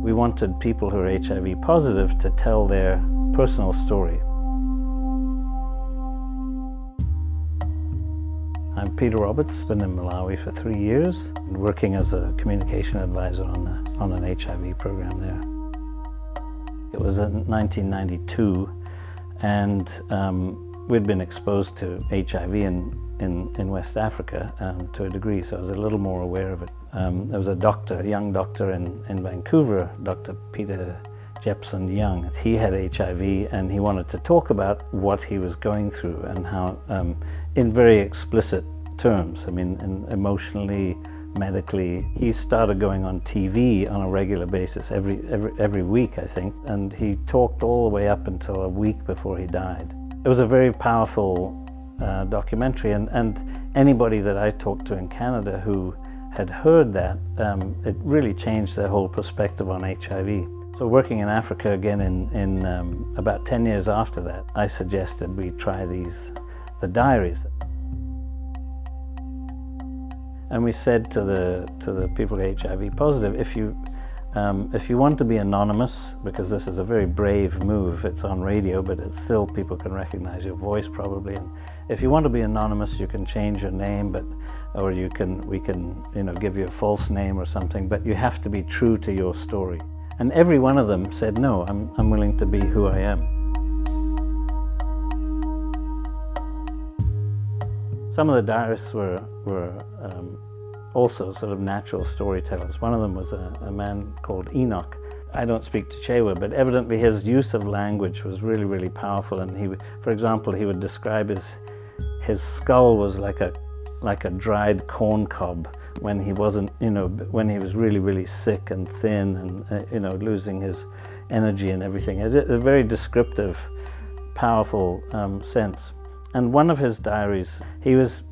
We wanted people who are HIV positive to tell their personal story. I'm Peter Roberts, been in Malawi for 3 years, working as a communication advisor on an HIV program there. It was in 1992, and we'd been exposed to HIV in West Africa to a degree, so I was a little more aware of it. There was a young doctor in Vancouver, Dr. Peter Young. He had HIV, and he wanted to talk about what he was going through and how, in very explicit terms, I mean, emotionally, medically. He started going on TV on a regular basis, every week, I think, and he talked all the way up until a week before he died. It was a very powerful documentary, and anybody that I talked to in Canada who had heard that, it really changed their whole perspective on HIV. So working in Africa again in about 10 years after that, I suggested we try the diaries. And we said to the people who are HIV positive, if you want to be anonymous, because this is a very brave move, it's on radio, but it's still, people can recognize your voice probably. And if you want to be anonymous, you can change your name, or we can give you a false name or something, but you have to be true to your story. And every one of them said, no, I'm willing to be who I am. Some of the diarists were also sort of natural storytellers. One of them was a man called Enoch. I don't speak Chichewa, but evidently his use of language was really, really powerful. And for example, he would describe his skull was like a dried corn cob when he wasn't, when he was really, really sick and thin and, losing his energy and everything. A very descriptive, powerful sense. And one of his diaries, he was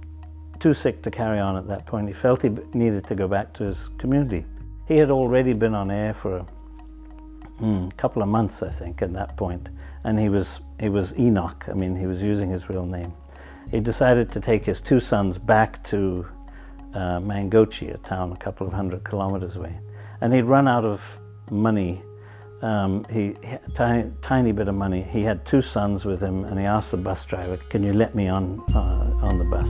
too sick to carry on at that point. He felt he needed to go back to his community. He had already been on air for a couple of months, I think, at that point. And he was Enoch. I mean, he was using his real name. He decided to take his 2 sons back to Mangochi, a town a couple of 100 kilometers away. And he'd run out of money, tiny bit of money. He had 2 sons with him, and he asked the bus driver, can you let me on the bus?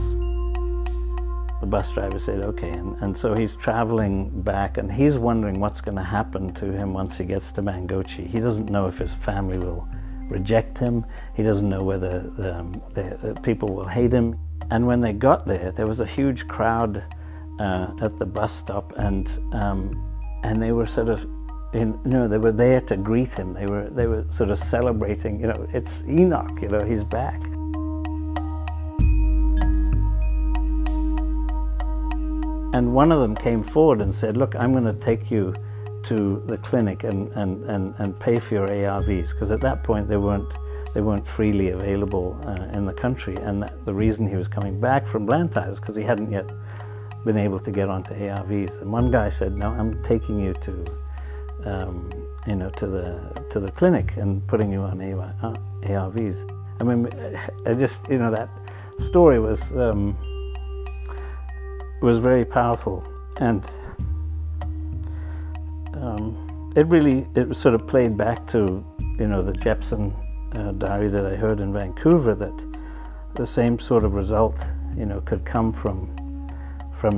The bus driver said, okay. And so he's traveling back, and he's wondering what's going to happen to him once he gets to Mangochi. He doesn't know if his family will reject him. He doesn't know whether the people will hate him. And when they got there, there was a huge crowd at the bus stop, and they were sort of, they were there to greet him. They were sort of celebrating. It's Enoch. He's back. And one of them came forward and said, "Look, I'm going to take you to the clinic and pay for your ARVs," because at that point they weren't freely available in the country, and the reason he was coming back from Blantyre is because he hadn't yet been able to get onto ARVs. And one guy said, "No, I'm taking you to the clinic and putting you on ARVs." I mean, that story was very powerful, and it sort of played back to the Jepson diary that I heard in Vancouver, that the same sort of result could come from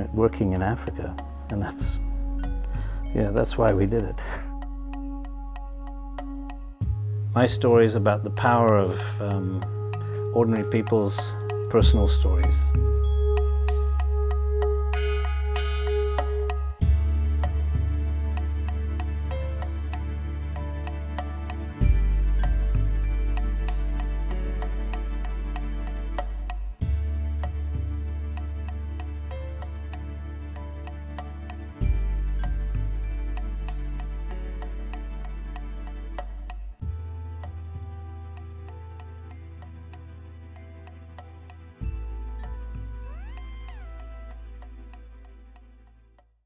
it working in Africa, and that's why we did it. My story is about the power of ordinary people's personal stories.